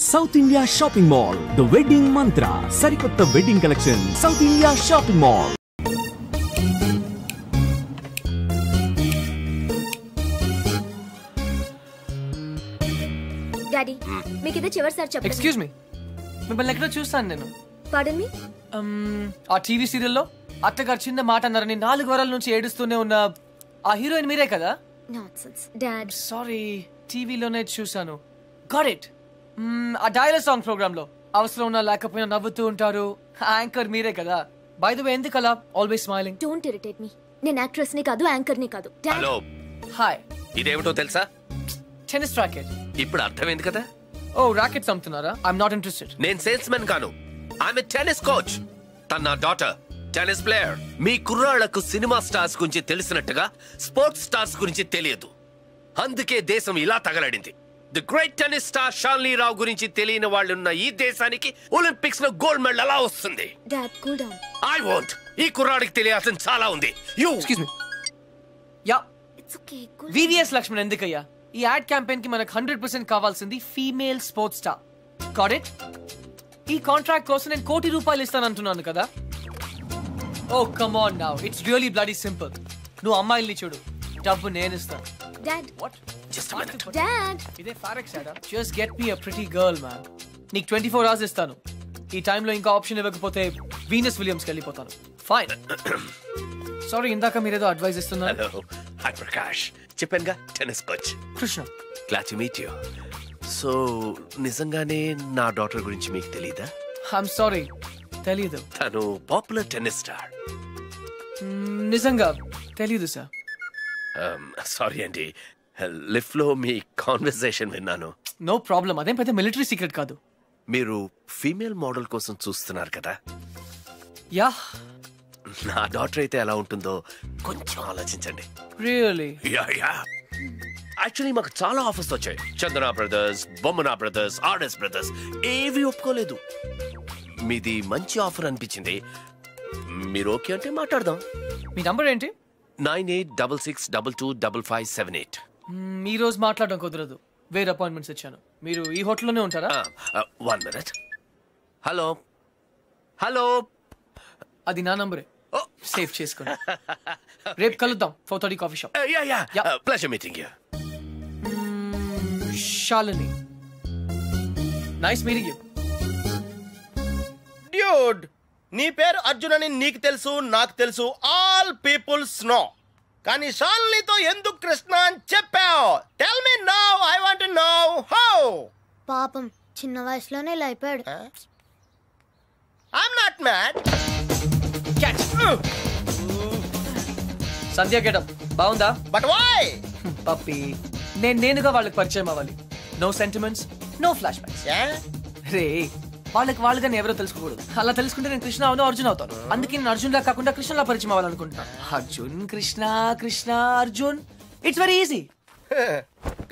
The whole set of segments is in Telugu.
South India shopping mall the wedding మంత్ర సరికొత్త wedding collection south India shopping mall. Daddy మీకు ఇది చివరిసారి చెప్పండి. ఎక్స్క్యూజ్ మీ, మిమ్మల్ని ఎక్కడో చూస్తాను నేను. పార్డన్ మీ? ఆ టీవీ సీరియల్లో అత్తగారు చిన్న మాట అన్నారని 4 వారాల నుంచి ఏడుస్తూనే ఉన్న ఆ హీరోయిన్ మీరే కదా? Nonsense dad. సారీ, టీవీలోనే చూసాను. Got it. ఆ డైలాగ్ సాంగ్ ప్రోగ్రామ్ లో అవసరం ఉన్నా లేకపోయినా నవ్వుతూ ఉంటారు. యాంకర్ మీరే కదా? బై ద వే, ఎందుకు అలా always smiling? Don't irritate me. నేను యాక్ట్రెస్ ని కాదు, యాంకర్ ని కాదు. Hello, hi. ఇదేమిటో తెలుసా? Tennis racket. ఇప్పుడు అర్థమైంది కదా? ఓ, రాకెట్స్ అమ్ముతున్నారా? I'm not interested. నేను సేల్స్ మెన్ కాను, ఆమె టెన్నిస్ కోచ్. తన నా డాటర్ టెన్నిస్ ప్లేయర్. మీ కుర్రాళ్లకు సినిమా స్టార్స్ గురించి తెలిసినట్టుగా స్పోర్ట్స్ స్టార్స్ గురించి తెలియదు. అందుకే దేశం ఇలా తగలడింది. The great tennis star Shanley Rao గురించి తెలియని వాళ్ళున్న ఈ దేశానికి ఒలింపిక్స్ లో గోల్డ్ మెడల్ ఎలా వస్తుంది? Dad cool down. I want. ఈ కుర్రాడికి తెలియాల్సిన చాలా ఉంది. You excuse me. Ya, it's okay. VVS Laxman ఎందుకయ్యా? ఈ యాడ్ క్యాంపెయిన్ కి మనకు 100% కావాల్సింది female sports star. Got it? ఈ కాంట్రాక్ట్ కోసం నేను ₹1 కోటి ఇస్తానంటున్నాను కదా? Oh come on now, it's really bloody simple. నువ్వు అమ్మాయిల్ని చూడు, డబ్బు నేను ఇస్తాను. Dad. What? Just a minute. Dad. ఇదే ఫారెక్స్ యాడా? Just get me a pretty girl man. నీకు 24 hours ఇస్తాను. ఈ టైంలో ఇంకా ఆప్షన్ ఇవ్వకపోతే వీనస్ విలియమ్స్కి వెళ్ళిపోతాను. ఫైన్. సారీ, ఇందాక మీరేదో అడ్వైస్ ఇస్తున్నారు. Hello, hi Prakash. చెప్పానుగా, tennis coach Krishna. Glad to meet you. So నిజంగానే నా డాటర్ గురించి మీకు తెలీదా? ఐఎమ్ సారీ, తెలీదు. తను పాపులర్ టెన్నిస్ స్టార్. నిజంగా తెలీదు సార్. సారీ అండి, లిఫ్ట్ లో మీ కాన్వర్సేషన్ విన్నాను. నో ప్రాబ్లం, అదేం పెద్ద మిలిటరీ సీక్రెట్ కాదు. మీరు ఫీమేల్ మోడల్ కోసం చూస్తున్నారు కదా? యా. నా డాటర్ అయితే ఎలా ఉంటుందో కొంచెం ఆలోచించండి. రియల్లీ? యాక్చువల్లీ మాకు చాలా ఆఫర్స్ వచ్చాయి. చందన బ్రదర్స్, బొమ్మనా బ్రదర్స్, ఆర్ఎస్ బ్రదర్స్ ఏవి ఒప్పుకోలేదు. మీది మంచి ఆఫర్ అనిపించింది. మీరు ఓకే అంటే మాట్లాడదాం. మీ నంబర్ ఏంటి? 9866225578. ఈ రోజు మాట్లాడడం కుదరదు, వేరే అపాయింట్మెంట్స్ ఇచ్చాను. మీరు ఈ హోటల్లోనే ఉంటారా? 1 minute. హలో హలో, అది నా నంబరే, సేవ్ చేసుకోండి. రేపు కలుద్దాం 4:30 coffee shop. Pleasure meeting you. Shalini, nice meeting you. Dude, నీ పేరు అర్జున్ అని నీకు తెలుసు, నాకు తెలుసు, ఆల్ పీపుల్స్ నో. కానీ షాలినితో ఎందుకు కృష్ణ అని చెప్పావు? Tell me now, I want to know how. పాపం చిన్న వయసులోనే ఇలా అయిపోయాడు. I'm not mad. Sandhya getup బాగుందా? But why? పప్పి, నేనుగా వాళ్ళకి పరిచయం అవ్వాలి. No sentiments, no flashbacks. రే, వాళ్ళకి ఎవరో తెలుసుకోకూడదు. అలా తెలుసుకుంటే నేను కృష్ణ అవును, అర్జున్ అవుతాను. అందుకే నేను అర్జున్ లా కాకుండా కృష్ణలా పరిచయం అవ్వాలనుకుంటున్నాను. Arjun Krishna, Krishna Arjun, it's very easy.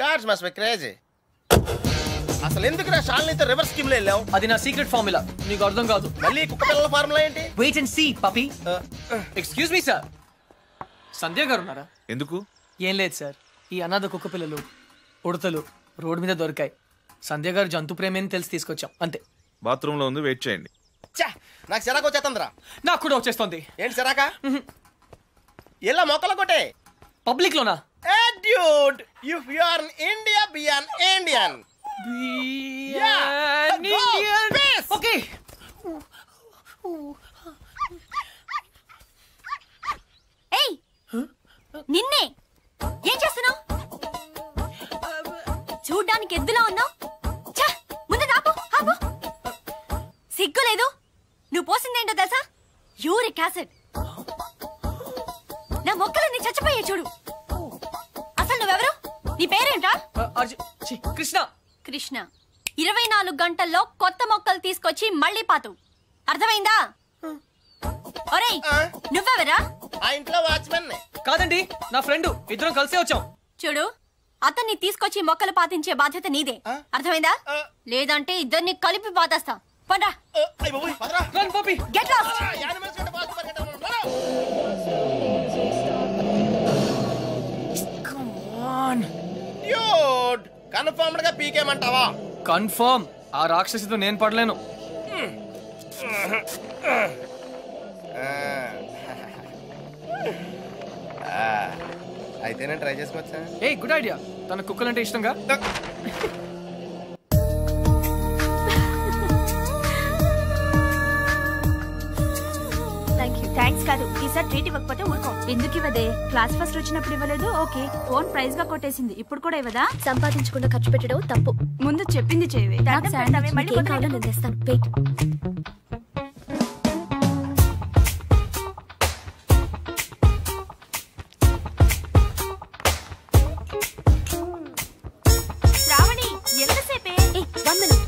Cards must be crazy. అసలు ఎందుకు నా షాలినితో రివర్స్ స్కీమ్ లో వెళ్ళావు? అది నా సీక్రెట్ ఫార్ములా, నీకు అర్థం కాదు. మళ్ళీ కుక్క పిల్లల ఫార్ములా ఏంటి? Wait and see puppy. Excuse me sir, Sandhya గారు ఉన్నారా? ఎందుకు? ఏం లేదు సార్, ఈ అనాథ కుక్క పిల్లలు ఉడతలు రోడ్డు మీద దొరికాయి. సంధ్య గారు జంతు ప్రేమని తెలిసి తీసుకొచ్చాం, అంతే. బాత్రూమ్ లో ఉంది, వెయిట్ చేయండి. నాకు సిరాకు వచ్చేస్తుందిరా. నాకు కూడా వచ్చేస్తుంది. ఏంటి సిరాకా? ఇలా మొక్కలు కొట్టే పబ్లిక్ లోనా? Dude, if you are in India, be an Indian. Okay. ఏయ్, నిన్నే ఏం చేస్తున్నావు? చూడ్డానికి ఎద్దులా ఉన్నావు. ముందు ఆపు, ఆపు. సిగ్గు లేదు? నువ్వు పోసిందేంటో తెలుసా? Uric acid. నా మొక్కలన్నీ చచ్చిపోయాయి చూడు. అసలు నువ్వెవరు? నీ పేరేంటా? కృష్ణ. కృష్ణ 24 గంటల్లో కొత్త మొక్కలు తీసుకొచ్చి మళ్ళీ పాతు. అర్థమైందా? ఒరేయ్, నువ్వెవరా? ఆ ఇంట్లో వాచ్మెన్. కాదండి, నా ఫ్రెండ్. ఇద్దరం కలిసే వచ్చాం. చూడు, అతన్ని తీసుకొచ్చి మొక్కలు పాతించే బాధ్యత నీదే. అర్థమైందా? లేదంటే ఇద్దరిని కలిపి పాతేస్తా. పండ్రా. Run puppy. Get lost. Come on dude, confirmed గా పీకేమంటావా? కన్ఫర్మ్. ఆ రాక్షసితో నేను పడలేను. అయితే నేను ట్రై చేసుకోవచ్చా? A good idea. తన కుక్కలంటే ఇష్టంగా. థ్యాంక్స్ కాదు, ఈసారి ట్రీట్ ఇవ్వకపోతే ఊరుకో. ఎందుకు ఇవ్వదే? క్లాస్ ఫస్ట్ వచ్చినప్పుడు ఇవ్వలేదు, ఓకే. ఫోన్ ప్రైజ్ గా కొట్టేసింది, ఇప్పుడు కూడా ఇవ్వదా? సంపాదించకుండా ఖర్చు పెట్టడం తప్పు. ముందు చెప్పింది చేయవే. ఏం కావాలో నేను తెస్తాను. Wait. Shravani ఎంతసేపే? 1 minute.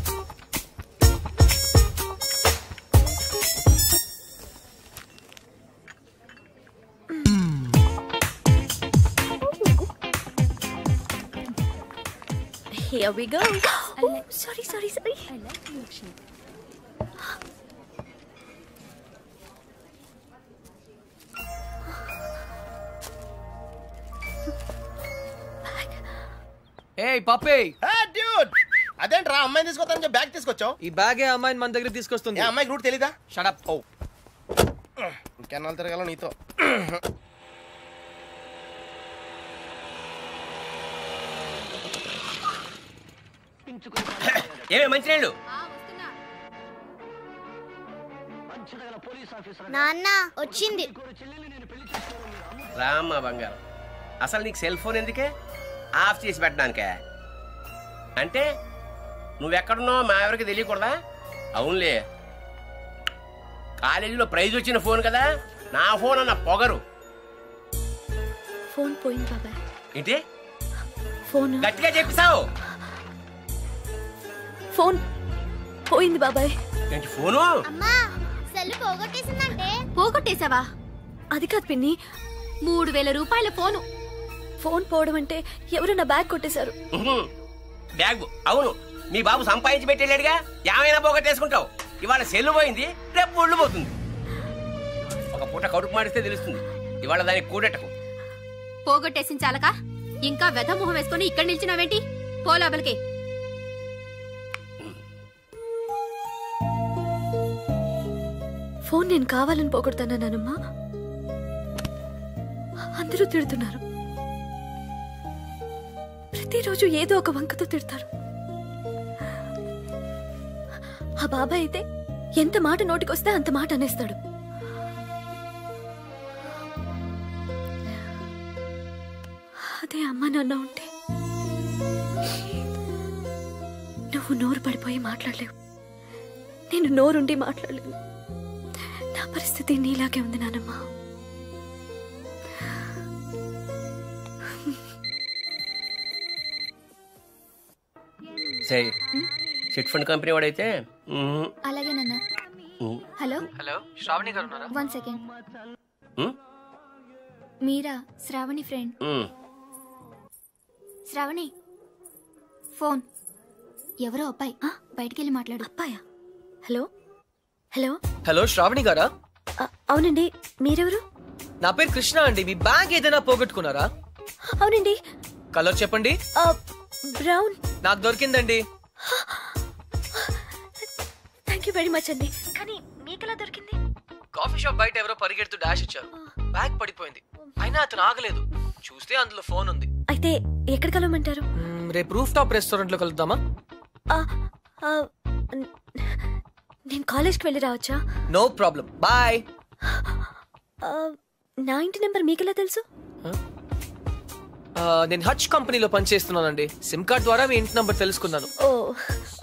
Here we go. Oh, sorry. I like you actually. ఏయ్ పప్పే. డ్యూడ్, అదేంట్రా అమ్మాయిని తీసుకొస్తానని బ్యాగ్ తీసుకొచ్చావు? ఈ బ్యాగే అమ్మాయిని మన దగ్గర తీసుకొస్తుంది. అమ్మాయికి రూట్ తెలీదా? Shut up. ఓ ఇంకెన్నాళ్ళు తిరగాల నీతో? ఏమే మంచినీళ్ళు? నాన్న వచ్చింది. రామ్మ బంగారం, అసలు నీకు సెల్ ఫోన్ ఎందుకే? ఆఫ్ చేసి పెట్టడానికే? అంటే నువ్వెక్కడున్నావు మా ఎవరికి తెలియకూడదా? అవునులే, కాలేజీలో ప్రైజ్ వచ్చిన ఫోన్ కదా, నా ఫోన్ అన్న పొగరు. ఫోన్ పోయింది బాబాయ్. ఏంటి ఫోన్ గట్టిగా చెప్పిసావు? ఫోన్ పోయింది బాబాయ్. ఏంటి ఫోను? అమ్మా సెల్ పోగొట్టేసిందంటే. పోగొట్టేశావా? అది కాదు పిన్ని, 3000 రూపాయల ఫోను. ఫోన్ పోవడం అంటే ఎవరు నా బ్యాగ్ కొట్టేశారు. బ్యాగ్? అవును, మీ బాబు సంపాదించి పెట్టేలేడుగా, ఏమైనా పోగొట్టేసుకుంటావు. ఇవాళ సెల్లు పోయింది, రేపు ఒళ్ళు పోతుంది. ఒక పూట కడుపు మాడిస్తే తెలుస్తుంది, ఇవాళ దానికి కూడెట్టకు. పోగొట్టేసిన చాలక ఇంకా వెధ మొహం వేసుకుని ఇక్కడ నిల్చున్నావేంటి? పో లోపలికి. ఫోన్ నేను కావాలని పోగొడతానమ్మా. అందరూ తిడుతున్నారు, ప్రతిరోజు ఏదో ఒక వంకతో తిడతారు. ఆ బాబాయ్ అయితే ఎంత మాట నోటికొస్తే అంత మాట అనేస్తాడు. అదే అమ్మ నాన్న ఉంటే నువ్వు నోరు పడిపోయి మాట్లాడలేవు, నేను నోరుండి మాట్లాడలేను. నా పరిస్థితి నీలాగే ఉంది నానమ్మ. సరే, చిట్ ఫండ్ కంపెనీ వాడైతే. అలాగే నాన్న. హలో హలో, శ్రావణి గారు ఉన్నారా? 1 second. మీరా? శ్రావణి ఫ్రెండ్. శ్రావణి ఫోన్. ఎవరో అబ్బాయి, బయటికెళ్ళి మాట్లాడు. అబ్బాయా? హలో హలో హలో, శ్రావణి గారా? అవునండి, మీరెవరు? నా పేరు కృష్ణ అండి. మీ బ్యాగ్ ఏదైనా పోగొట్టుకున్నారా? అవునండి. కలర్ చెప్పండి. బ్రౌన్. నాకు దొరికిందండి. థ్యాంక్ యూ వెరీ మచ్ అండి. కానీ మీకెలా దొరికింది? కాఫీ షాప్ బయట ఎవరో పరిగెడుతూ డాష్ ఇచ్చారు, బ్యాగ్ పడిపోయింది. అయినా అతను ఆగలేదు, చూస్తే అందులో ఫోన్ ఉంది. అయితే ఎక్కడ కలవమంటారు? రేపు రూఫ్ టాప్ రెస్టారెంట్ లో కలుద్దామా? నేను కాలేజ్కి వెళ్ళి రావచ్చా? No problem, boy. నా ఇంటి నెంబర్ మీకెలా తెలుసు? నేను హచ్ కంపెనీలో పనిచేస్తున్నానండి. సిమ్ కార్డ్ ద్వారా మీ ఇంటి నంబర్ తెలుసుకున్నాను. ఓ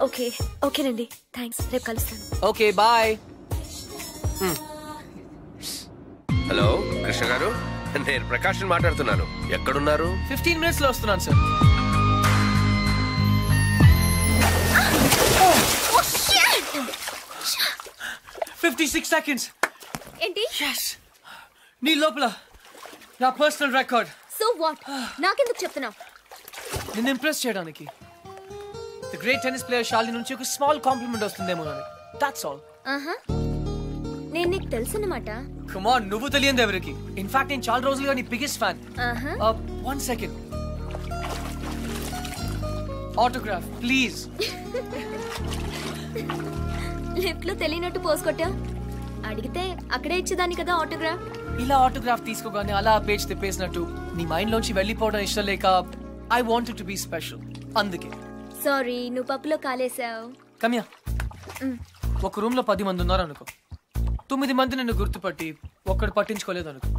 ఓకే, ఓకేనండి, థ్యాంక్స్. రేపు కలుస్తాను. Okay, bye. హలో కృష్ణ గారు, నేను ప్రకాష్ మాట్లాడుతున్నాను. ఎక్కడున్నారు? 15 minutes లో వస్తున్నాను సార్. 56 seconds. ఏంటి? నీ లోపల నా పర్సనల్ రికార్డ్. So what? నాకెందుకు చెప్తున్నావు? నిన్ను ఇంప్రెస్ చేయడానికి. The great tennis player Shalini నుంచి ఒక స్మాల్ కాంప్లిమెంట్ వస్తుందేమో అని. That's all. నేను నీకు తెలుసన్నమాట. కమ్ ఆన్, నువ్వు తెలియదు ఎవరికి. ఇన్ఫాక్ట్ నేను చాలా రోజులుగా నీ biggest fan. 1 second. Autograph please. Lift లో తెలియనట్టు పోసుకొట్టా. అడిగితే అక్కడే ఇచ్చేదాన్ని కదా ఆటోగ్రాఫ్. ఇలా ఆటోగ్రాఫ్ తీసుకోగానే అలా పేజ్ తిప్పేసినట్టు నీ మైండ్ లోంచి వెళ్ళిపోవడం ఇష్టం లేక I wanted to be special. అందుకే. సారీ, నువ్వు పప్పులో కాలేసావు. కమ్యా. ఒక రూమ్ లో 10 మంది ఉన్నారు అనుకో. 9 మంది నిన్ను గుర్తుపట్టి ఒక్కడు పట్టించుకోలేదు అనుకో.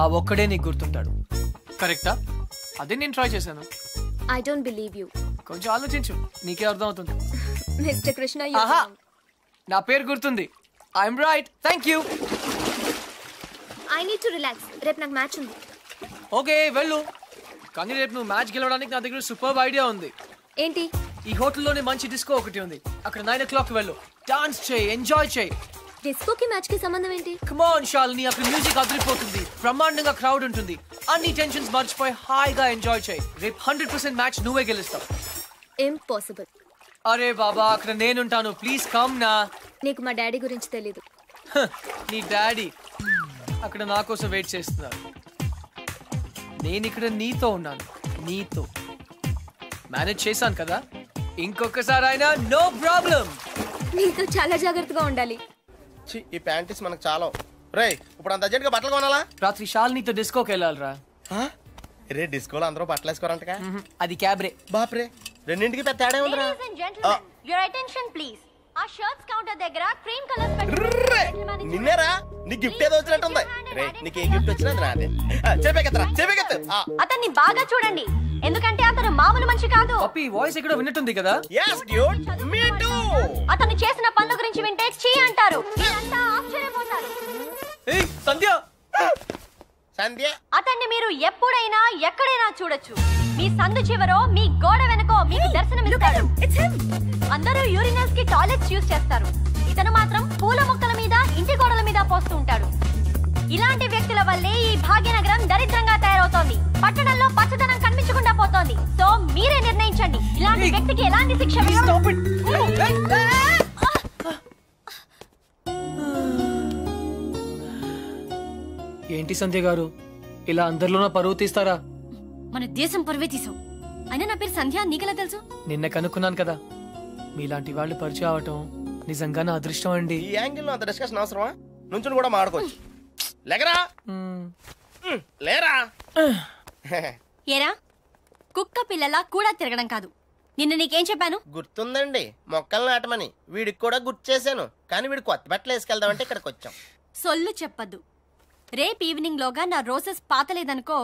ఆ ఒక్కడే నీకు గుర్తుంటాడు. కరెక్టా? అదే నేను ట్రై చేశాను. I don't believe you. కొంచెం ఆలోచించు, నీకే అర్థం అవుతుంది. మిస్టర్ కృష్ణ, ఆహా, నా పేరు గుర్తుంది. I'm right. Thank you. I need to relax. రేపు నాకు మ్యాచ్ ఉంది. ఓకే వెళ్ళు. కానీ రేపు నువ్వు మ్యాచ్ గెలవడానికి నా దగ్గర సూపర్ ఐడియా ఉంది. ఏంటి? ఈ హోటల్లోనే మంచి డిస్కో ఒకటి ఉంది. అక్కడ 9 o'clock వెళ్ళు. డాన్స్ చేయి, ఎంజాయ్ చేయి. డిస్కోకి మ్యాచ్ కి సంబంధం ఏంటి? కమ్ ఆన్ శాలిని, అక్కడ మ్యూజిక్ అదిరిపోతుంది. బ్రహ్మాండంగా క్రౌడ్ ఉంటుంది. అన్ని టెన్షన్స్ మర్చిపోయి హాయిగా ఎంజాయ్ చేయి. రేపు 100% మ్యాచ్ నువ్వే గెలుస్తావు. ఇంపాసిబుల్. అరే బాబా, అక్కడ నేనుంటాను. ప్లీజ్ కమ్ నా. నీకు మా డాడీ గురించి తెలీదు. నీ డాడీ అక్కడ నా కోసం వెయిట్ చేస్తున్నారు. నేను ఇక్కడ నీతో ఉన్నాను. నీతో మేనేజ్ చేశాను కదా. ఇంకొకసారి అయినా నో ప్రాబ్లం. నీతో చాలా జాగ్రత్తగా ఉండాలి. ఈ ప్యాంటీస్ మనకు చాలా. రేయ్, ఇప్పుడు అంత అర్జెంట్ గా బట్టలు కొనాలా? రాత్రి శాలినితో డిస్కోకి వెళ్ళాలిరా. రే, డిస్కోలో అందరూ బట్టలు వేసుకోరంటగా. అది క్యాబ్రే. బాప్రే, రెండింటికి పెద్ద తేడా ఉందిరా. Ladies and gentlemen, your attention please. ఆ షర్ట్స్ కౌంటర్ దగ్గర క్రీమ్ కలర్స్ పెట్టుకోండి. నిన్నేరా, నీ గిఫ్ట్ ఏదో వచ్చినట్టుంది. రే, నీకు ఏ గిఫ్ట్ వచ్చినా నాదే. చెప్పేకెత్తరా. అతన్ని బాగా చూడండి, ఎందుకంటే అతను మామూలు మనిషి కాదు. పప్పి వాయిస్ ఎక్కడో విన్నట్టుంది కదా. yes dude, me too. అతను చేసిన పనుల గురించి వింటే చీ అంటారు. మీరంతా ఆశ్చర్యపోతారు. ఏయ్ సంధ్య. సంధ్య, అతన్ని మీరు ఎప్పుడైనా ఎక్కడైనా చూడొచ్చు. మీ సందు చివరో మీ గోడ వెనకో మీకు దర్శనమిస్తాడు. అందరూ యూరినల్స్ కి టాయిలెట్స్ యూజ్ చేస్తారు. ఇతను మాత్రం పూల మొక్కల మీద, ఇంటి గోడల మీద పోస్తూ ఉంటాడు. ఇలాంటి వ్యక్తుల వల్లే ఈ భాగ్యనగరం దరిద్రంగా తయారవుతోంది. పట్టణంలో పచ్చదనం కనిపించకుండా పోతోంది. సో మీరే నిర్ణయించండి, ఇలాంటి వ్యక్తికి ఎలాంటి శిక్ష ఏంటి సంధ్య గారు, ఇలా అందరిలోనూ పరువు తీస్తారా? మన దేశం పరువే తీసావు. అయినా నా పేరు సంధ్య, నీకెలా తెలుసు? నిన్న కనుక్కున్నాను కదా. మీలాంటి వాళ్ళు పరిచయం అవటం నిజంగా నా అదృష్టం అండి. ఈ యాంగిల్ లో అంత డిస్కషన్ అవసరమా? నుంచుని కూడా మాడుకోవచ్చు. లేకరా, లేరా. ఏరా, కుక్క పిల్లలా కూడా తిరగడం కాదు. నిన్న నీకేం చెప్పాను? గుర్తుందండి, మొక్కలు నాటమని. వీడికి కూడా గుర్తు చేశాను. కానీ వీడు కొత్త బట్టలు వేసుకెళ్దామంటే ఇక్కడికి వచ్చాం. సొల్లు చెప్పద్దు. రేపు ఈవినింగ్ లోగా నా రోజెస్ పాతలేదనుకో.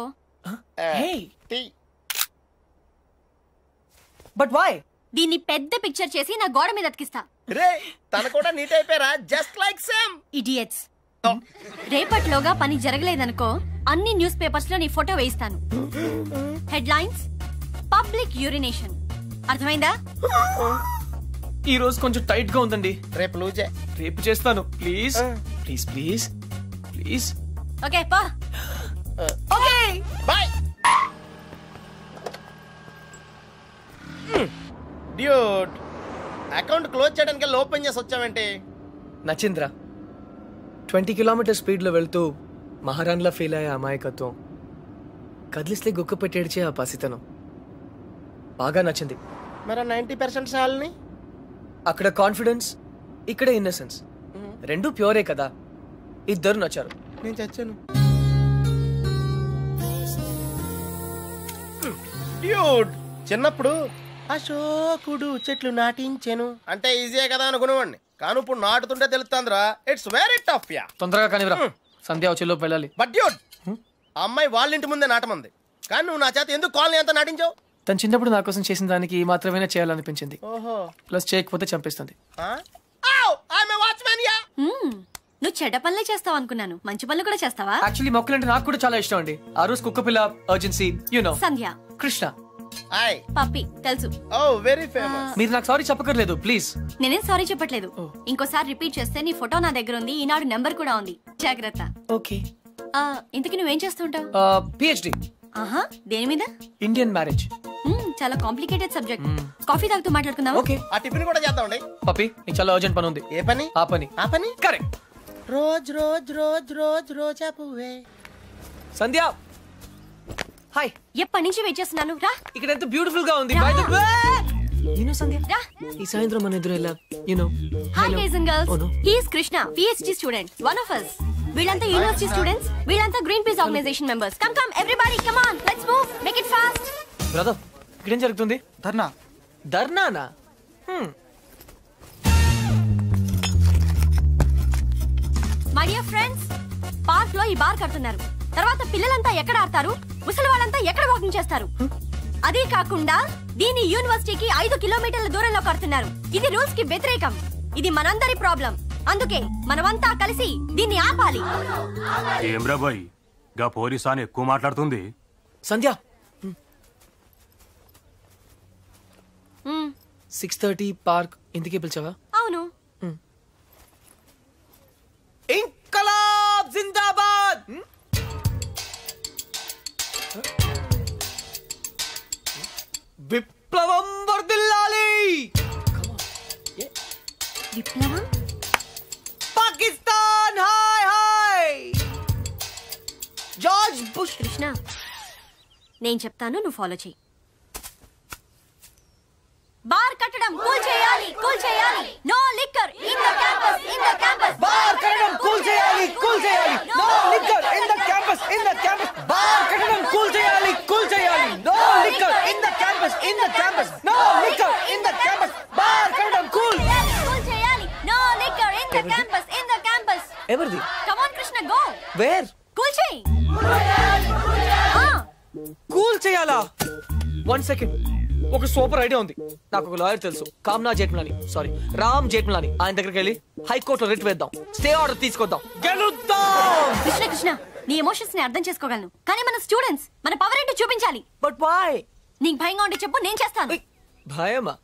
But why? దీన్ని పెద్ద పిక్చర్ చేసి నా గోడ మీద అతికిస్తా. రే, తన కూడా నీట్ అయిపోయారా? Just like same. ఇడియట్స్. రేపట్లోగా పని జరగలేదనుకో, అన్ని న్యూస్ పేపర్స్ లో నీ ఫోటో వేయిస్తాను. Headlines: public urination. అర్థమైందా? ఈ రోజు కొంచెం టైట్ గా ఉందండి. రేపు లూజే. రేపు చేస్తాను. Please please please please. Okay పా. Okay bye. Dude, account close చేయడానికి ఓపెన్ చేసి వచ్చావేంటి? నచ్చింద్రా. 20 కిలోమీటర్ స్పీడ్లో వెళ్తూ మహారాణిలా ఫీల్ అయ్యే అమాయకత్వం, కదిలిస్తే గుక్క పెట్టేడ్చే ఆ పసితనం బాగా నచ్చింది. మరి 90% సాల్ని? అక్కడ కాన్ఫిడెన్స్, ఇక్కడ ఇన్నసెన్స్, రెండు ప్యూరే కదా. ఇద్దరు నచ్చారు. నేను చచ్చాను. డ్యూడ్, చిన్నప్పుడు అశోకుడు చెట్లు నాటించెను అంటే ఈజీయే కదా అనుకునేవాడిని. కానీ ఇప్పుడు నాటుతుంటే తెలుస్తుందిరా, ఇట్స్ వెరీ టఫ్. యా, తొందరగా కానివ్వరా, సంధ్య వచ్చేలోపు వెళ్ళాలి. బట్ డ్యూడ్, ఆ అమ్మాయి వాళ్ళ ఇంటి ముందే నాటమంది. కానీ నువ్వు నా చేత ఎందుకు కాలనీ అంతా నాటించావు? తను చిన్నప్పుడు నా కోసం చేసిన దానికి మాత్రమే చేయాలనిపించింది. ఓహో, ప్లస్ చేయకపోతే చంపేస్తుంది. నువ్వు చెడ్డ పనులే చేస్తావు అనుకున్నాను. మంచి పనులు కూడా చేస్తావా? యాక్చువల్లీ మొక్కలంటే నాకు కూడా చాలా ఇష్టం అండి. ఆ రోజు కుక్క పిల్ల, అర్జెన్సీ, యు నో. సంధ్య, కృష్ణ, పప్పి తెలుసు. ఓ వెరీ ఫేమస్. మీరు నాకు సారీ చెప్పకర్లేదు ప్లీజ్. నేనేం సారీ చెప్పట్లేదు. ఇంకోసారి రిపీట్ చేస్తే నీ ఫోటో నా దగ్గర ఉంది. ఈనాడు నెంబర్ కూడా ఉంది, జాగ్రత్త. ఓకే. ఇంతకీ నువ్వేం చేస్తుంటావు? పిహెచ్డి. ఆహా, దేని మీద? Indian marriage. చాలా కాంప్లికేటెడ్ సబ్జెక్ట్. కాఫీ తాగుతూ మాట్లాడుకుందాం. ఓకే. ఆ టిఫిన్ కూడా చేద్దామండి. పప్పి, నీకు చాలా అర్జెంట్ పని ఉంది. ఏ పని? ఆ పని. ఆ పని correct. Rose rose rose rose రోజా పువ్వే. సంధ్య, హాయ్. ఎప్పటి నుంచి వెయిట్ చేస్తున్నాను. రా. ఇక్కడ ఎంత బ్యూటిఫుల్ గా ఉంది. By the way. You know Sandhya? ఈ సాయంత్రం మన ఎదురు ఎలా Hi guys and girls. He is Krishna, PhD student, one of us. వీళ్ళంతా యూనివర్సిటీ స్టూడెంట్స్, వీళ్ళంతా Greenpeace organization members. Come everybody, come on, let's move, make it fast. Brother ఇక్కడేం జరుగుతుంది? ధర్నానా? మై డియర్ ఫ్రెండ్స్, పార్క్ లో ఈ బార్ కడుతున్నారు. తర్వాత పిల్లలంతా ఎక్కడ ఆడతారు, ముసలి వాళ్ళంతా ఎక్కడ వాకింగ్ చేస్తారు? అదే కాకుండా దీని యూనివర్సిటీకి 5 కిలోమీటర్ల దూరంలో కడుతున్నారు. ఇది రూల్స్ కి వ్యతిరేకం. ఇది మనందరి ప్రాబ్లం. అందుకే మనమంతా కలిసి దీన్ని ఆపాలి. ఏమ్రా బాయ్, గా పోలీసాని ఎక్కువ మాట్లాడుతుంది. సంధ్య 6:30 పార్క్ ఇంటికి పిలిచావా? అవును. ఇంకలాబ్ జిందాబాద్. విప్లవం వర్ధిల్లాలి. విప్లవం? Pakistan hi hi. George bush. Krishna, నేను చెప్తాను, నువ్వు ఫాలో చెయ్యి. బార్ కట్టడం కూల్ చేయాలి, కూల్ చేయాలి. No liquor in the campus, in the campus. Bar కట్టడం కూల్ చేయాలి, కూల్ చేయాలి. No liquor in the campus, in the campus. Bar కట్టడం కూల్ చేయాలి, కూల్ చేయాలి. No liquor in the campus, in the campus. No liquor in the campus. Bar కట్టడం కూల్ చేయాలి. No liquor in the campus, in the campus. ఎవరిది? Come on Krishna, go. Where? Cool చేయి. కూల్ చేయాలా? 1 సెకండ్. ఒక సూపర్ ఐడియా ఉంది. నాకు ఒక లాయర్ తెలుసు, కామ్నా జేఠ్మలాని, సారీ రామ్ జేఠ్మలాని. ఆయన దగ్గరికి వెళ్ళి హైకోర్టులో రిట్ వేద్దాం, స్టే ఆర్డర్ తీసుకొద్దాం, గెలుద్దాం. కృష్ణ కృష్ణ, నీ ఎమోషన్స్ ని అర్థం చేసుకోగలను, కానీ మన స్టూడెంట్స్, మన పవర్ ఏంటో చూపించాలి. But why? నీకు భయంగా ఉంటే చెప్పు, నేను చేస్తాను. భయమా?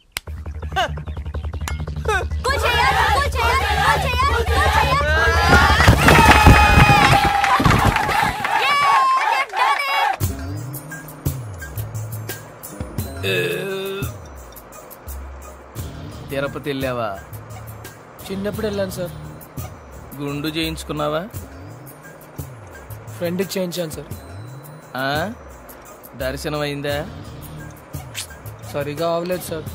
కూల్ చేయాలి, కూల్ చేయాలి, కూల్ చేయాలి, కూల్ చేయాలి. తిరుపతి వెళ్ళావా? చిన్నప్పుడు వెళ్ళాను సార్. గుండు చేయించుకున్నావా? ఫ్రెండ్కి చేయించాను సార్. దర్శనం అయిందా? సరిగా అవలేదు సార్.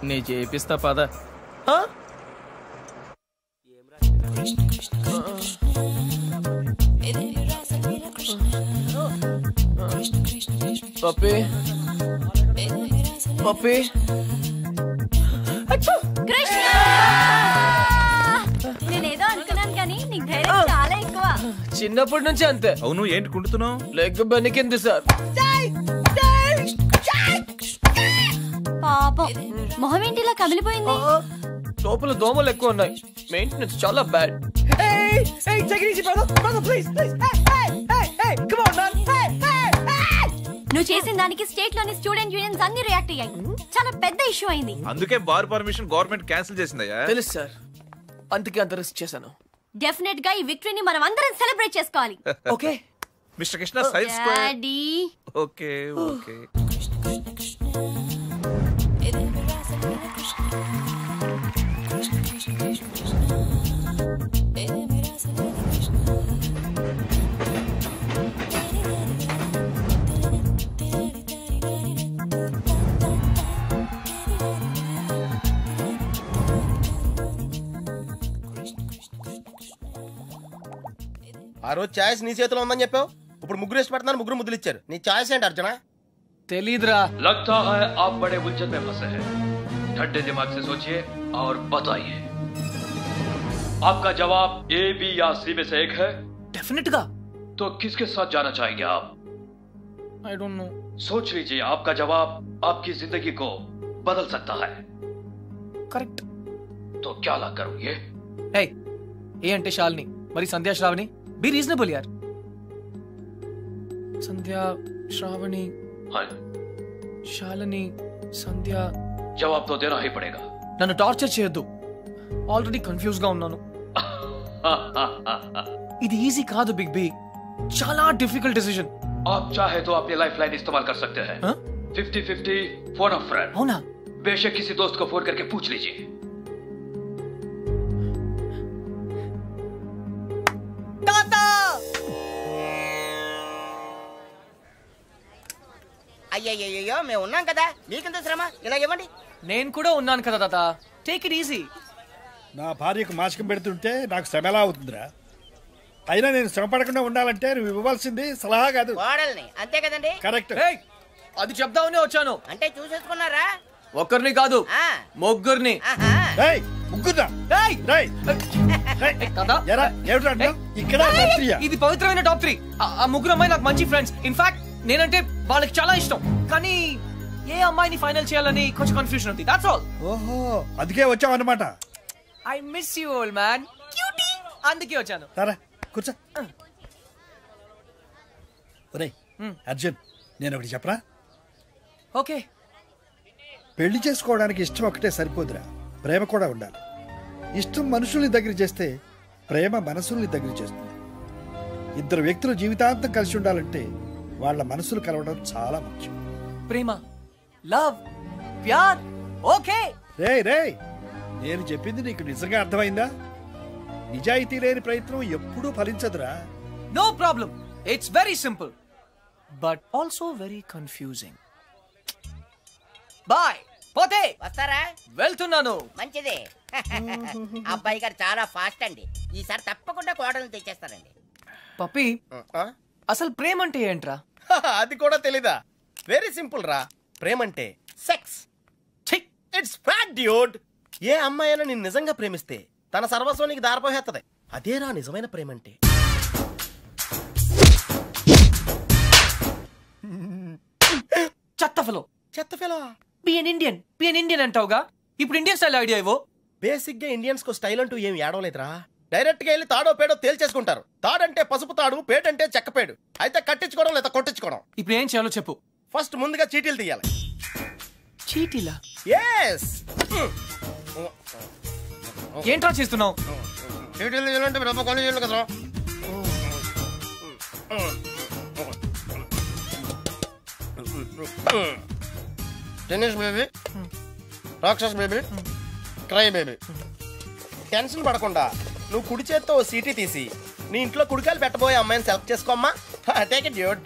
నీ చేపిస్తా పద. పప్పి పప్పి. కృష్ణ, నేనేదో అనుకున్నాను కానీ నీకు ధైర్యం చాలా ఎక్కువ. చిన్నప్పటి నుంచి అంతే. అవును, ఏంటి కుంటున్నావు? Leg బెనికింది sir. పాపం, మొహం ఏంటి ఇలా కమిలిపోయింది? లోపల దోమలు ఎక్కువ ఉన్నాయి. మెయింటెనెన్స్ చాలా బ్యాడ్. నువ్వు చేసిన దానికి స్టేట్ లోని స్టూడెంట్ యూనియన్స్ అన్ని రియాక్ట్ అయ్యాయి. చాలా పెద్ద ఇష్యూ అయింది. అందుకే బార్ పర్మిషన్ గవర్నమెంట్ క్యాన్సిల్ చేసిందయ్యా. తెలుసు సార్, అందుకే అంత రిస్క్ చేశాను. డెఫినెట్ గా ఈ విక్టరీని మనం అందరం సెలబ్రేట్ చేసుకోవాలి. Okay mister Krishna, side square. Daddy. Okay okay. ఆ రోజు ఛాయిస్ నీ చేతిలో ఉందని చెప్పావు, ఇప్పుడు ముగ్గురు వేసి పెడుతున్నారు, ముగ్గురు ముద్దులు ఇచ్చారు. నీ ఛాయిస్ ఏంటి అర్జున? తెలీదురా. लगता है आप बड़े उलझन में फंसे हैं। ठंडे दिमाग से सोचिए और बताइए, आपका जवाब ए, बी या सी में से एक है? डेफिनेट गा। तो किसके साथ जाना चाहेंगे आप? I don't know. सोच लीजिए, आपका जवाब आपकी जिंदगी को बदल सकता है। करेक्ट। तो क्या ला करोगे? ए అంటే శాలిని, మరి సంధ్యా శ్రావణి. బి రీజనబుల్ యార్. సంధ్యా శ్రావణి, శాలిని, సంధ్య. జవాబ్ తో దేనా హీ పడేగా. నన్ను టార్చర్ చేయొద్దు, ఆల్రెడీ కన్ఫ్యూజ్ గా ఉన్నాను. ఇది ఈజీ కాదు బిగ్ బి, చాలా డిఫికల్ట్ డిసిజన్. आप चाहे तो अपनी लाइफ लाइन इस्तेमाल कर सकते हैं। 50-50 फोन अ फ्रेंड। होना बेशक किसी दोस्त को फोन करके पूछ लीजिए। అయ్యయ్యో, అయ్యో మేము ఉన్నాం కదా, మీకెంత శ్రమ, ఇలా ఇవ్వండి. నేను కూడా ఉన్నాను కదా తాత, టేక్ ఇట్ ఈజీ. నా భార్యకు మాసికం పెడుతుంటే నాకు శ్రమ ఎలా అవుతుందిరా? అయినా నేను శ్రమ పడకుండా ఉండాలంటే నువ్వు ఇవ్వాల్సింది సలహా కాదు, కోడల్ని. అంతే కదండి? కరెక్ట్. అది చెప్దామనే వచ్చాను. అంటే చూసేసుకున్నారా? ఒక్కరిని కాదు, ముగ్గురిని. ఇది పవిత్రమైన టాప్ 3. ఆ ముగ్గురు అమ్మాయి నాకు మంచి ఫ్రెండ్స్. ఇన్ఫాక్ట్ నేనంటే వాళ్ళకి చాలా ఇష్టం. కానీ ఏ అమ్మాయిని ఫైనల్ చేయాలని కొంచెం కన్ఫ్యూజన్ ఉంది. That's all. ఓహో, అందుకే వచ్చావు అన్నమాట. I miss you old man. Cutie. అందుకే వచ్చాను. సరే కూర్చో. ఒరేయ్ అర్జున్, నేను ఒకటి చెప్పరా? ఓకే. పెళ్లి చేసుకోవడానికి ఇష్టం ఒకటే సరిపోదురా, ప్రేమ కూడా ఉండాలి. ఇష్టం మనుషుల్ని దగ్గర చేస్తే ప్రేమ మనసుల్ని దగ్గర చేస్తుంది. ఇద్దరు వ్యక్తులు జీవితాంతం కలిసి ఉండాలంటే వాళ్ళ మనసులు కలవడం చాలా ముఖ్యం. ప్రేమ, లవ్, ప్యార్. ఓకే. రేయ్, నేను చెప్పింది నీకు నిజంగా అర్థమైందా? నిజాయితీ లేని ప్రయత్నం ఎప్పుడూ ఫలించదురా. No problem. It's very simple but also very confusing. Bye. పోతే వస్తారా? వెళ్తున్నాను. మంచిది. అబ్బాయి గారు చాలా ఫాస్ట్ అండి. ఈసారి తప్పకుండా కోడలు తెచ్చేస్తారండి. పప్పి, అసలు ప్రేమ అంటే ఏంట్రా? అది కూడా తెలీదా? వెరీ సింపుల్ రా. ప్రేమ అంటే సెక్స్. It's fact dude. ఏ అమ్మాయి అయినా నిన్ను నిజంగా ప్రేమిస్తే తన సర్వస్వానికి దారిపోయేస్తుంది. అదేరా నిజమైన ప్రేమ అంటే. చెత్తఫెలో. బి ఎన్ ఇండియన్ అంటావుగా, ఇప్పుడు ఇండియన్ స్టైల్ ఐడియా ఇవ్వు. బేసిక్ గా ఇండియన్స్ కు స్టైల్ అంటూ ఏం ఏడవలేదురా. డైరెక్ట్ గా వెళ్ళి తాడో పేడో తేల్చేసుకుంటారు. తాడంటే పసుపు తాడు, పేడంటే చెక్కపేడు. అయితే కట్టించుకోవడం లేదా కొట్టించుకోవడం. ఇప్పుడు ఏం చేయాలో చెప్పు. ఫస్ట్ ముందుగా చీటీలు తీయాలి. చీటీలా? ఎస్. ఏంట్రా చేస్తున్నావు? చీటీలు తీయాలంటే బ్రహ్మ కొని చేయాలి కదా. టెన్నిస్ బేబీ, రాక్షస్ బేబీ, క్రై బేబీ. టెన్షన్ పడకుండా నువ్వు కుడి చేత్తో ఓ సీటీ తీసి నీ ఇంట్లో కుడికాయలు పెట్టబోయే అమ్మాయిని సెలెక్ట్ చేసుకోమ్మా. Take it dude.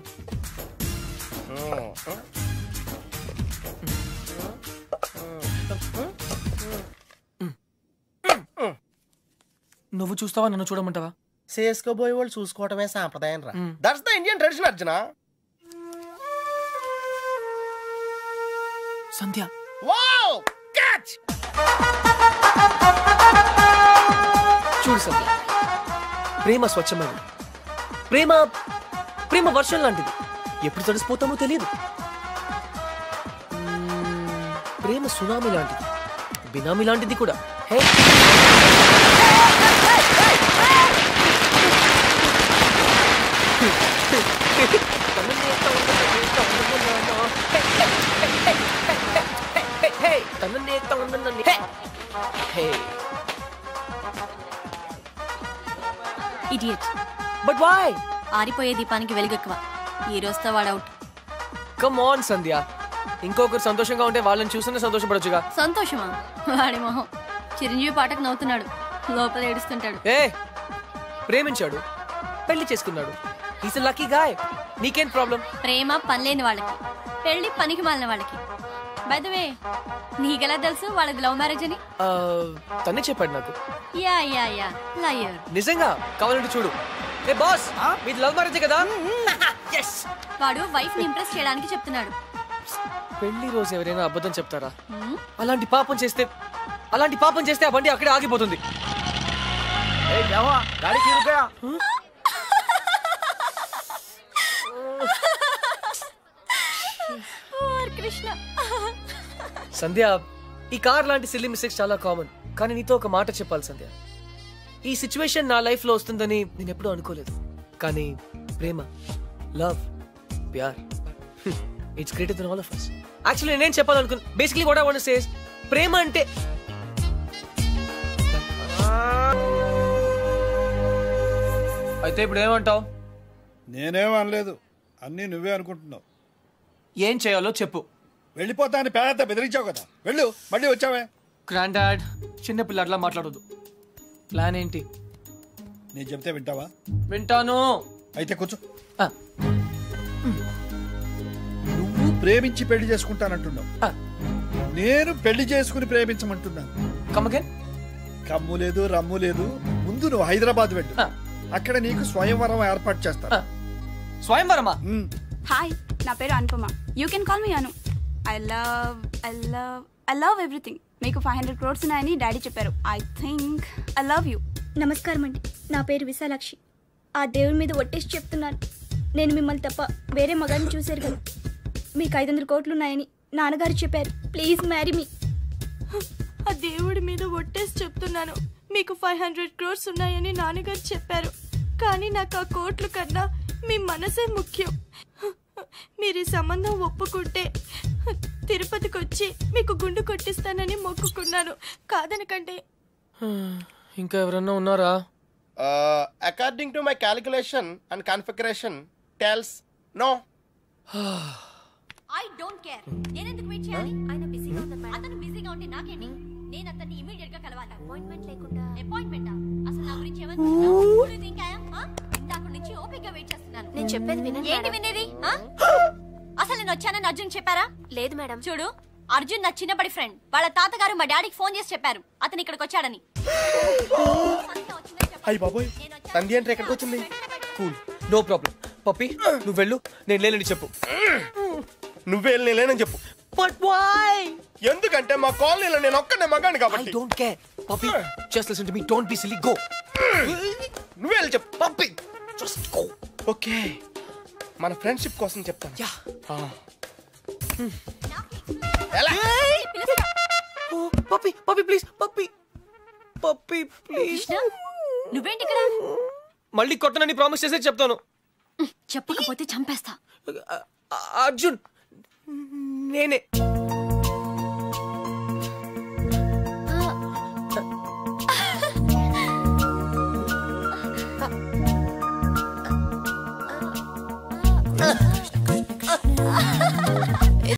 నువ్వు చూస్తావా, నన్ను చూడమంటావా? చేసుకోబోయే వాళ్ళు చూసుకోవటమే సాంప్రదాయం రా. That's the Indian tradition Arjuna. Sandhya. Wow, catch. చూడు సంధ్య, ప్రేమ స్వచ్ఛమైనది. ప్రేమ వర్షం లాంటిది. ఎప్పుడు తడిసిపోతామో తెలియదు. ప్రేమ సునామీ లాంటిది, బినామీ లాంటిది కూడా. Hey, idiot. But why? ఆరిపోయే దీపానికి వెలుగెక్కువ. ఈ రోజుతో వాడు అవుట్. కమ్ ఆన్ సంధ్య, ఇంకొకరు సంతోషంగా ఉంటే వాళ్ళని చూస్తేనే సంతోషపడొచ్చుగా. సంతోషమా? వాడి మొహం. చిరంజీవి పాటకు నవ్వుతున్నాడు, లోపల ఏడుస్తుంటాడు. ఏ, ప్రేమించాడు, పెళ్లి చేసుకున్నాడు. Is a lucky guy. నీకేం ప్రాబ్లం? ప్రేమ పనిలేని వాళ్ళకి, పెళ్లి పనికి మాలిన వాళ్ళకి. బై ద వే, నీకెలా తెలుసు వాళ్ళది లవ్ మ్యారేజ్ అని? తనే చెప్పాడు నాకు. Yeah yeah yeah, liar. నిజంగా? కావాలంటే చూడు. ఏ బాస్, మీది లవ్ మ్యారేజ్ కదా? yes. వాడు వైఫ్ ని ఇంప్రెస్ చేయడానికి చెప్తున్నాడు. పెళ్లి రోజు ఎవరైనా అబద్ధం చెప్తారా? అలాంటి పాపం చేస్తే ఆ బండి అక్కడే ఆగిపోతుంది. సంధ్య, ఈ కార్ లాంటి సిల్లీ మిస్టేక్స్ చాలా కామన్. కానీ నీతో ఒక మాట చెప్పాలి సంధ్య. ఈ సిచ్యువేషన్ నా లైఫ్ లో వస్తుందని నేను ఎప్పుడూ అనుకోలేదు. కానీ ప్రేమ, లవ్, ప్యార్, it's greater than all of us. Actually నేనేం చెప్పాలనుకున్నా, basically what I want to say is, ప్రేమ అంటే అయితే ఇప్పుడు ఏమంటావు? నేనేం అనలేదు, అన్నీ నువ్వే అనుకుంటున్నావు. ఏం చేయాలో చెప్పు. వెళ్ళిపోతాను పేద బెదిరించావు కదా, వెళ్ళు. మళ్ళీ వచ్చావే. గ్రాండ్ డాడ్, చిన్న పిల్లట్లా మాట్లాడొద్దు. ప్లాన్ ఏంటి? నేను చెప్తే వింటావా? వింటాను. అయితే కూర్చో. నువ్వు ప్రేమించి పెళ్లి చేసుకుంటానంటున్నావు. నేను పెళ్లి చేసుకుని ప్రేమించమంటున్నాను. కమ్ము లేదు రమ్ము లేదు. ముందు నువ్వు హైదరాబాద్ వెళ్ళు. అక్కడ నీకు స్వయంవరం ఏర్పాటు చేస్తాను. స్వయంవరమా? హాయ్, నా పేరు Anupama. You can call me Anu. I love everything. మీకు 500 crores ఉన్నాయని డాడీ చెప్పారు. I think I love you. నమస్కారం అండి, నా పేరు విశాలాక్షి. ఆ దేవుడి మీద ఒట్టేసి చెప్తున్నాను, నేను మిమ్మల్ని తప్ప వేరే మగాన్ని చూశారు కదా. మీకు 500 crores ఉన్నాయని నాన్నగారు చెప్పారు. Please marry me. ఆ దేవుడి మీద ఒట్టేసి చెప్తున్నాను, మీకు 500 crores ఉన్నాయని నాన్నగారు చెప్పారు. కానీ నాకు ఆ కోట్లు కన్నా మీ మనసే ముఖ్యం. మీరు ఈ సంబంధం ఒప్పుకుంటే తిరుపతికి వచ్చి మీకు గుండు కొట్టిస్తానని మొక్కుకున్నాను. కాదనకండి. ఇంకా ఎవరన్నా ఉన్నారా? According to my calculation and configuration tells no. I don't care. నేను ఎందుకు వెయిట్ చేయాలి? ఆయన బిజీగా ఉన్నారు మేడం. అతను బిజీగా ఉంటే నాకేంటి? నేను అతన్ని ఇమిడియట్ గా కలవాలి. అపాయింట్మెంట్ లేకుండా. అపాయింట్మెంటా? అసలు నా గురించి ఏమనుకుంటున్నావు? థింక్ ఐ యామ్ ఇందాక నుంచి ఓపికగా వెయిట్ చేస్తున్నాను. నేను చెప్పేది వినండి. ఏంటి వినేది? అసలు నేను వచ్చానని అర్జున్ చెప్పారా? లేదు మేడం. చూడు, అర్జున్ నా చిన్నప్పటి ఫ్రెండ్. వాళ్ళ తాతగారు మా డాడీకి ఫోన్ చేసి చెప్పారు అతను ఇక్కడికి వచ్చాడని. అయ్యి బాబోయ్, తంది అంటే ఎక్కడికి వచ్చింది? Cool, no problem. పప్పి నువ్వు వెళ్ళు, నేను లేనని చెప్పు. నువ్వే లేనని చెప్పు. But why? ఎందుకంటే మా కాలనీలో నేను ఒక్కనే మగాను కాబట్టి. I don't care. Pappi just listen to me. Don't be silly. Go. నువ్వే వెళ్ళి చెప్పు. Pappi just go. ఓకే, మన ఫ్రెండ్షిప్ కోసం చెప్తాను. Yeah. Pappi Pappi please. Pappi Pappi please. నువ్వేంటి ఇక్కడ? మళ్ళీ కొట్టనని ప్రామిస్ చేసే చెప్తాను. చెప్పకపోతే చంపేస్తా. అర్జున్, నేనే.